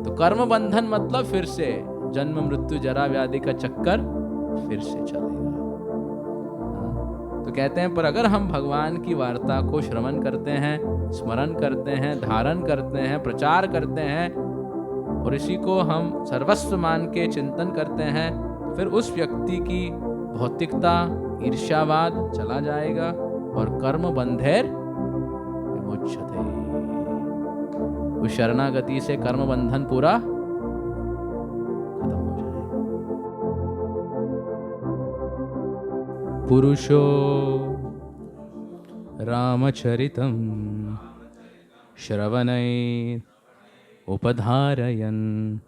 तो कर्म बंधन मतलब फिर से जन्म मृत्यु जरा व्याधि का चक्कर फिर से चलेगा। तो कहते हैं पर अगर हम भगवान की वार्ता को श्रवण करते हैं, स्मरण करते हैं, धारण करते हैं, प्रचार करते हैं और इसी को हम सर्वस्व मान के चिंतन करते हैं, तो फिर उस व्यक्ति की भौतिकता, ईर्ष्यावाद चला जाएगा और कर्म बंधेर विमुच्यते। उस शरणागति से कर्म बंधन पूरा खत्म हो जाएगा। पुरुषो रामचरितं श्रवणैः उपधारयन्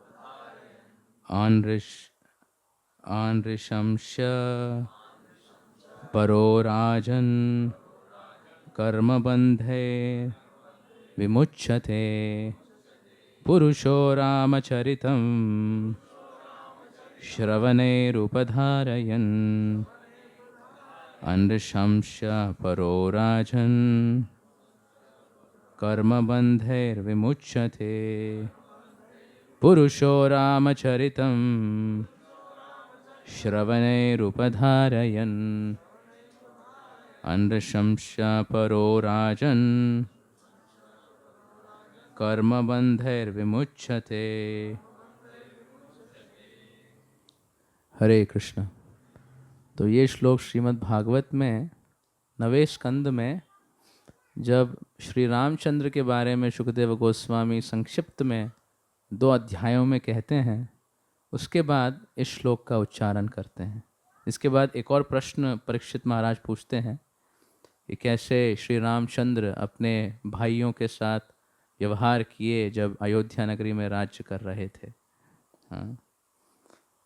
आनृशंस्य परो राजन् कर्मबन्धे विमुच्यते। पुरुषो रामचरितं श्रवणैरुपधारयन् अनृशंस्य परो राजन् कर्मबन्धैर्विमुच्यते। पुरुषो रामचरितं श्रवणैरुपधारयन् अनृशंस्य परो राजन् कर्मबन्धैर्विमुच्यते। हरे कृष्ण। तो ये श्लोक श्रीमद् भागवत में 9वें स्कंद में जब श्री रामचंद्र के बारे में शुकदेव गोस्वामी संक्षिप्त में 2 अध्यायों में कहते हैं, उसके बाद इस श्लोक का उच्चारण करते हैं। इसके बाद एक और प्रश्न परीक्षित महाराज पूछते हैं कि कैसे श्री रामचंद्र अपने भाइयों के साथ व्यवहार किए जब अयोध्या नगरी में राज्य कर रहे थे। हाँ,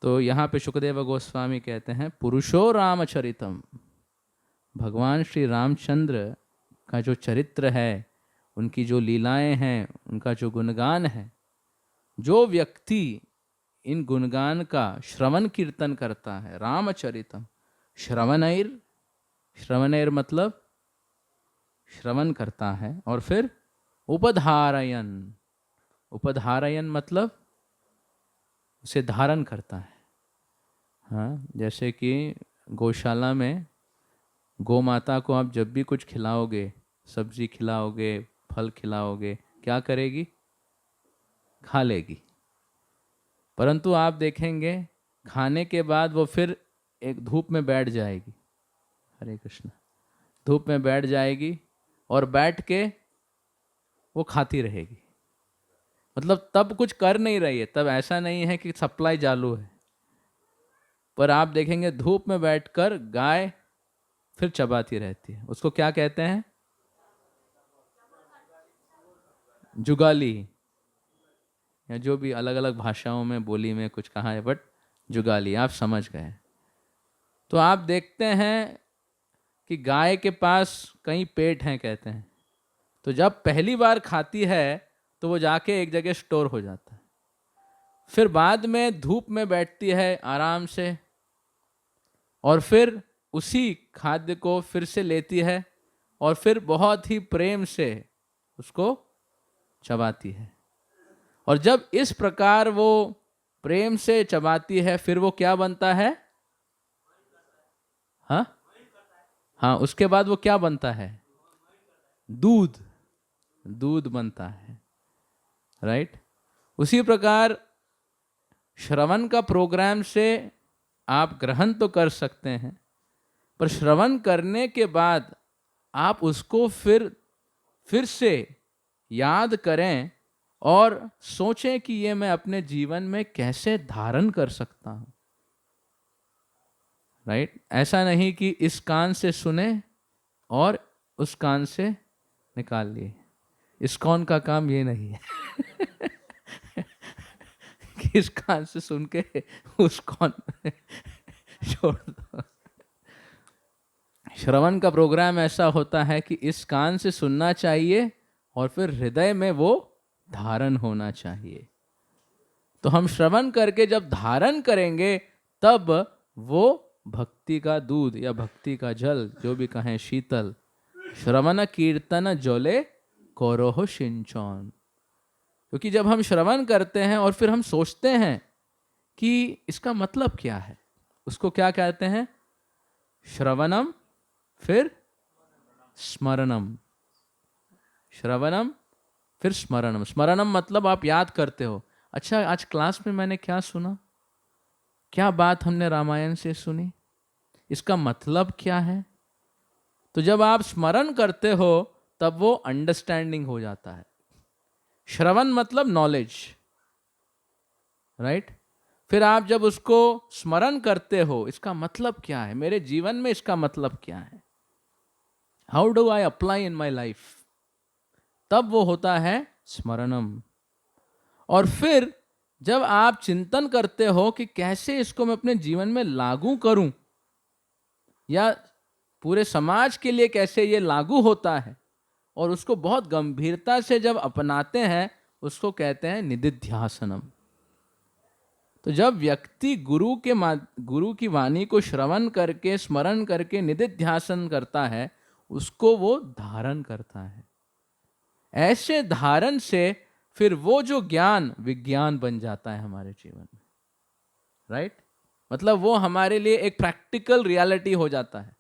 तो यहाँ पे शुकदेव गोस्वामी कहते हैं पुरुषो रामचरितम, भगवान श्री रामचंद्र का जो चरित्र है, उनकी जो लीलाएं हैं, उनका जो गुणगान है, जो व्यक्ति इन गुणगान का श्रवण कीर्तन करता है, रामचरितम श्रवणैर, श्रवणैर मतलब श्रवण करता है, और फिर उपधारयन, उपधारयन मतलब उसे धारण करता है। हाँ, जैसे कि गौशाला में गौ माता को आप जब भी कुछ खिलाओगे, सब्जी खिलाओगे, फल खिलाओगे, क्या करेगी? खा लेगी। परंतु आप देखेंगे खाने के बाद वो फिर एक धूप में बैठ जाएगी। हरे कृष्ण। धूप में बैठ जाएगी और बैठ के वो खाती रहेगी। मतलब तब कुछ कर नहीं रही है, तब ऐसा नहीं है कि सप्लाई चालू है, पर आप देखेंगे धूप में बैठकर गाय फिर चबाती रहती है। उसको क्या कहते हैं? जुगाली, या जो भी अलग अलग भाषाओं में बोली में कुछ कहा है, बट जुगाली आप समझ गए। तो आप देखते हैं कि गाय के पास कई पेट हैं कहते हैं, तो जब पहली बार खाती है तो वो जाके एक जगह स्टोर हो जाता है, फिर बाद में धूप में बैठती है आराम से और फिर उसी खाद्य को फिर से लेती है और फिर बहुत ही प्रेम से उसको चबाती है। और जब इस प्रकार वो प्रेम से चबाती है, फिर वो क्या बनता है? हाँ, उसके बाद वो क्या बनता है? दूध, दूध बनता है। राइट। उसी प्रकार श्रवण का प्रोग्राम से आप ग्रहण तो कर सकते हैं, पर श्रवण करने के बाद आप उसको फिर से याद करें और सोचें कि ये मैं अपने जीवन में कैसे धारण कर सकता हूं। राइट। ऐसा नहीं कि इस कान से सुने और उस कान से निकाल लिए। इस्कॉन का काम ये नहीं है कि इस कान से सुन के उस कान में छोड़ दो। श्रवण का प्रोग्राम ऐसा होता है कि इस कान से सुनना चाहिए और फिर हृदय में वो धारण होना चाहिए। तो हम श्रवण करके जब धारण करेंगे तब वो भक्ति का दूध या भक्ति का जल, जो भी कहें, शीतल, श्रवण कीर्तन जले करोह सिंचन, क्योंकि जब हम श्रवण करते हैं और फिर हम सोचते हैं कि इसका मतलब क्या है, उसको क्या कहते हैं? श्रवणम, फिर स्मरणम। श्रवणम फिर स्मरणम। स्मरणम मतलब आप याद करते हो, अच्छा आज क्लास में मैंने क्या सुना, क्या बात हमने रामायण से सुनी, इसका मतलब क्या है। तो जब आप स्मरण करते हो तब वो अंडरस्टैंडिंग हो जाता है। श्रवण मतलब नॉलेज, राइट। फिर आप जब उसको स्मरण करते हो, इसका मतलब क्या है मेरे जीवन में, इसका मतलब क्या है, how do I apply in my life, तब वो होता है स्मरणम। और फिर जब आप चिंतन करते हो कि कैसे इसको मैं अपने जीवन में लागू करूं, या पूरे समाज के लिए कैसे ये लागू होता है, और उसको बहुत गंभीरता से जब अपनाते हैं, उसको कहते हैं निदिध्यासनम। तो जब व्यक्ति गुरु की वाणी को श्रवण करके, स्मरण करके निदिध्यासन करता है, उसको वो धारण करता है। ऐसे धारण से फिर वो जो ज्ञान विज्ञान बन जाता है हमारे जीवन में, राइट। मतलब वो हमारे लिए एक प्रैक्टिकल रियलिटी हो जाता है।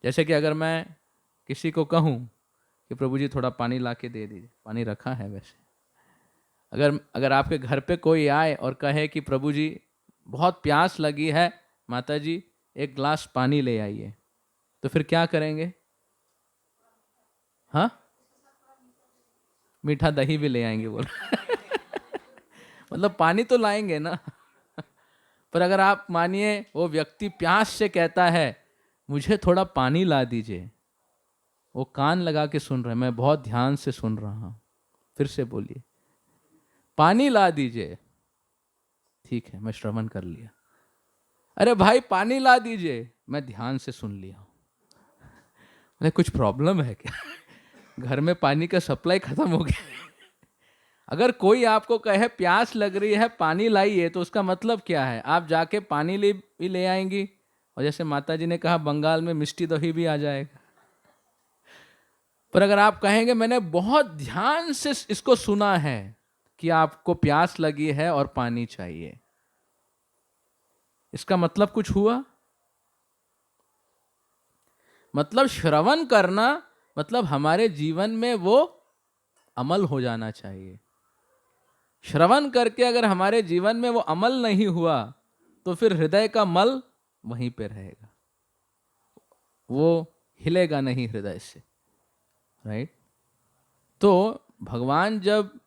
जैसे कि अगर मैं किसी को कहूं कि प्रभु जी थोड़ा पानी ला के दे दीजिए, पानी रखा है वैसे, अगर आपके घर पे कोई आए और कहे कि प्रभु जी बहुत प्यास लगी है, माता जी एक ग्लास पानी ले आइए, तो फिर क्या करेंगे? हाँ, मीठा दही भी ले आएंगे बोल मतलब पानी तो लाएंगे ना पर अगर आप मानिए वो व्यक्ति प्यास से कहता है मुझे थोड़ा पानी ला दीजिए, वो कान लगा के सुन रहे हैं, मैं बहुत ध्यान से सुन रहा हूं, फिर से बोलिए पानी ला दीजिए, ठीक है मैं श्रवण कर लिया। अरे भाई पानी ला दीजिए, मैं ध्यान से सुन लिया। अरे कुछ प्रॉब्लम है क्या घर में पानी का सप्लाई खत्म हो गया अगर कोई आपको कहे प्यास लग रही है पानी लाइए, तो उसका मतलब क्या है? आप जाके पानी भी ले आएंगी, और जैसे माता जी ने कहा बंगाल में मिष्टी दही भी आ जाएगा। पर अगर आप कहेंगे मैंने बहुत ध्यान से इसको सुना है कि आपको प्यास लगी है और पानी चाहिए, इसका मतलब कुछ हुआ? मतलब श्रवण करना मतलब हमारे जीवन में वो अमल हो जाना चाहिए। श्रवण करके अगर हमारे जीवन में वो अमल नहीं हुआ, तो फिर हृदय का मल वहीं पे रहेगा, वो हिलेगा नहीं हृदय से, राइट। तो भगवान जब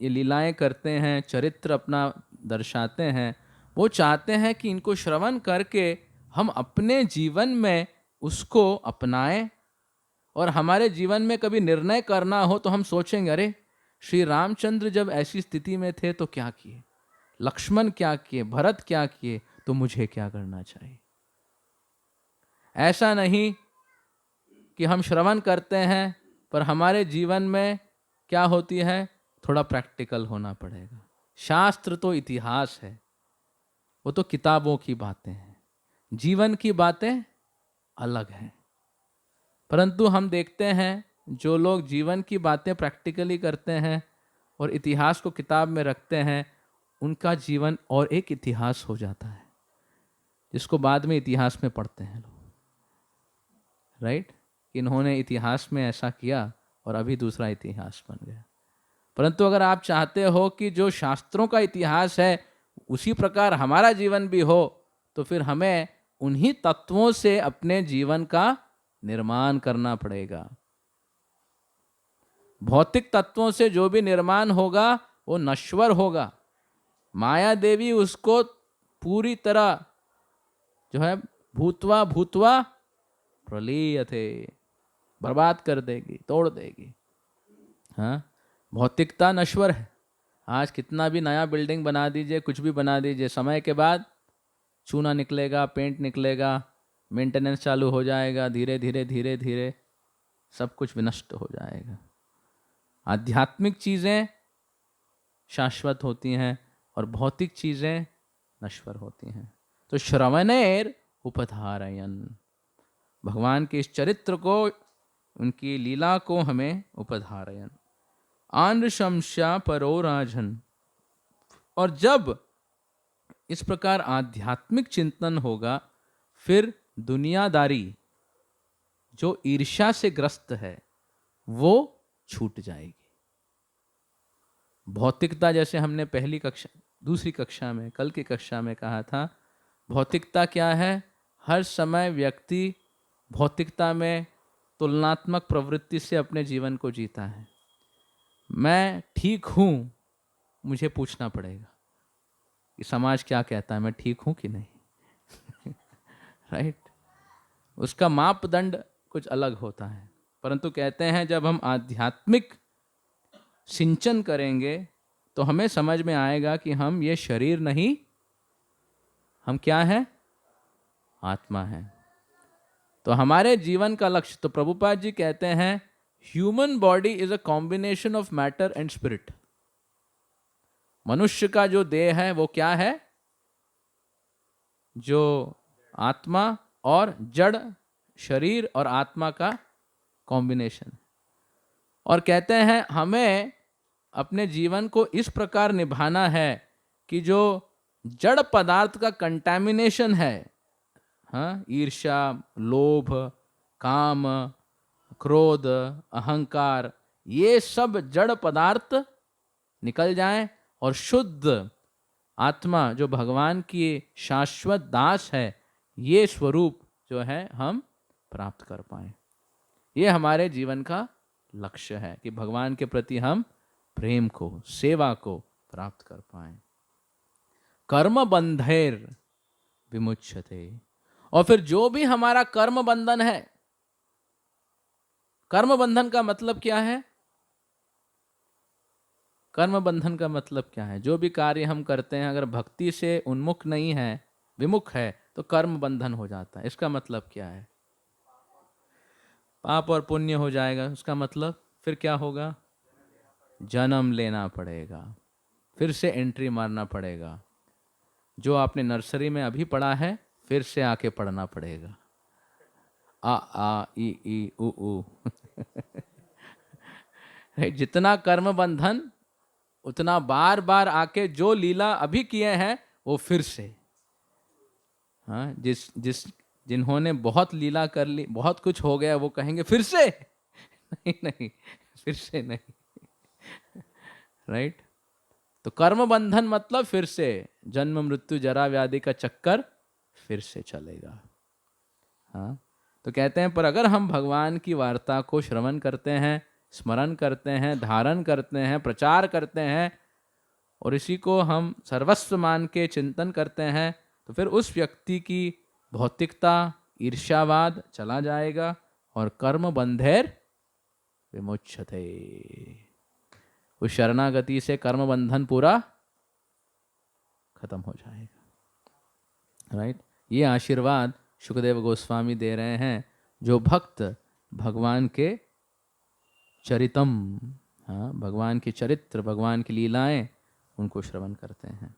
ये लीलाएं करते हैं, चरित्र अपना दर्शाते हैं, वो चाहते हैं कि इनको श्रवण करके हम अपने जीवन में उसको अपनाएं, और हमारे जीवन में कभी निर्णय करना हो तो हम सोचेंगे अरे श्री रामचंद्र जब ऐसी स्थिति में थे तो क्या किए, लक्ष्मण क्या किए, भरत क्या किए, तो मुझे क्या करना चाहिए। ऐसा नहीं कि हम श्रवण करते हैं पर हमारे जीवन में क्या होती है, थोड़ा प्रैक्टिकल होना पड़ेगा। शास्त्र तो इतिहास है, वो तो किताबों की बातें हैं, जीवन की बातें अलग हैं। परंतु हम देखते हैं जो लोग जीवन की बातें प्रैक्टिकली करते हैं और इतिहास को किताब में रखते हैं, उनका जीवन और एक इतिहास हो जाता है, जिसको बाद में इतिहास में पढ़ते हैं लोग, राइट। इन्होंने इतिहास में ऐसा किया और अभी दूसरा इतिहास बन गया। परंतु अगर आप चाहते हो कि जो शास्त्रों का इतिहास है उसी प्रकार हमारा जीवन भी हो, तो फिर हमें उन्हीं तत्वों से अपने जीवन का निर्माण करना पड़ेगा। भौतिक तत्वों से जो भी निर्माण होगा वो नश्वर होगा। माया देवी उसको पूरी तरह जो है भूतवा भूतवा प्रलीयते, बर्बाद कर देगी, तोड़ देगी। हाँ, भौतिकता नश्वर है। आज कितना भी नया बिल्डिंग बना दीजिए, कुछ भी बना दीजिए, समय के बाद चूना निकलेगा, पेंट निकलेगा, मेंटेनेंस चालू हो जाएगा, धीरे धीरे धीरे धीरे सब कुछ विनष्ट हो जाएगा। आध्यात्मिक चीज़ें शाश्वत होती हैं और भौतिक चीज़ें नश्वर होती हैं। तो श्रवणेर उपधारयन, भगवान के इस चरित्र को, उनकी लीला को हमें उपधारयन आनृशंस्या परो राजन। और जब इस प्रकार आध्यात्मिक चिंतन होगा, फिर दुनियादारी जो ईर्ष्या से ग्रस्त है वो छूट जाएगी। भौतिकता, जैसे हमने दूसरी कक्षा में, कल की कक्षा में कहा था, भौतिकता क्या है? हर समय व्यक्ति भौतिकता में तुलनात्मक प्रवृत्ति से अपने जीवन को जीता है। मैं ठीक हूं, मुझे पूछना पड़ेगा कि समाज क्या कहता है, मैं ठीक हूं कि नहीं। राइट? उसका मापदंड कुछ अलग होता है। परंतु कहते हैं जब हम आध्यात्मिक सिंचन करेंगे तो हमें समझ में आएगा कि हम ये शरीर नहीं, हम क्या है? आत्मा है। तो हमारे जीवन का लक्ष्य, तो प्रभुपाद जी कहते हैं human body is a combination of matter and spirit. मनुष्य का जो देह है वो क्या है? जो आत्मा और जड़ शरीर और आत्मा का कॉम्बिनेशन। और कहते हैं हमें अपने जीवन को इस प्रकार निभाना है कि जो जड़ पदार्थ का कंटैमिनेशन है, हाँ, ईर्ष्या, लोभ, काम, क्रोध, अहंकार, ये सब जड़ पदार्थ निकल जाएं और शुद्ध आत्मा जो भगवान की शाश्वत दास है, ये स्वरूप जो है हम प्राप्त कर पाए। ये हमारे जीवन का लक्ष्य है कि भगवान के प्रति हम प्रेम को, सेवा को प्राप्त कर पाए। कर्म बंधेर विमुच्यते। और फिर जो भी हमारा कर्म बंधन है, कर्म बंधन का मतलब क्या है? कर्म बंधन का मतलब क्या है? जो भी कार्य हम करते हैं अगर भक्ति से उन्मुख नहीं है, विमुख है, तो कर्म बंधन हो जाता है। इसका मतलब क्या है? पाप और पुण्य हो जाएगा। उसका मतलब फिर क्या होगा? जन्म लेना पड़ेगा, फिर से एंट्री मारना पड़ेगा। जो आपने नर्सरी में अभी पढ़ा है फिर से आके पढ़ना पड़ेगा। आ ई उ जितना कर्म बंधन उतना बार बार आके जो लीला अभी किए हैं वो फिर से, हाँ, जिन्होंने बहुत लीला कर ली, बहुत कुछ हो गया, वो कहेंगे फिर से। नहीं, फिर से नहीं। राइट? तो कर्म बंधन मतलब फिर से जन्म मृत्यु जरा व्याधि का चक्कर फिर से चलेगा। हाँ, तो कहते हैं पर अगर हम भगवान की वार्ता को श्रवण करते हैं, स्मरण करते हैं, धारण करते हैं, प्रचार करते हैं और इसी को हम सर्वस्व मान के चिंतन करते हैं, तो फिर उस व्यक्ति की भौतिकता, ईर्ष्यावाद चला जाएगा और कर्म बंधेर विमुच्यते। उस शरणागति से कर्म बंधन पूरा खत्म हो जाएगा। राइट? ये आशीर्वाद शुकदेव गोस्वामी दे रहे हैं जो भक्त भगवान के चरितम, हाँ, भगवान के चरित्र, भगवान की लीलाएं उनको श्रवण करते हैं।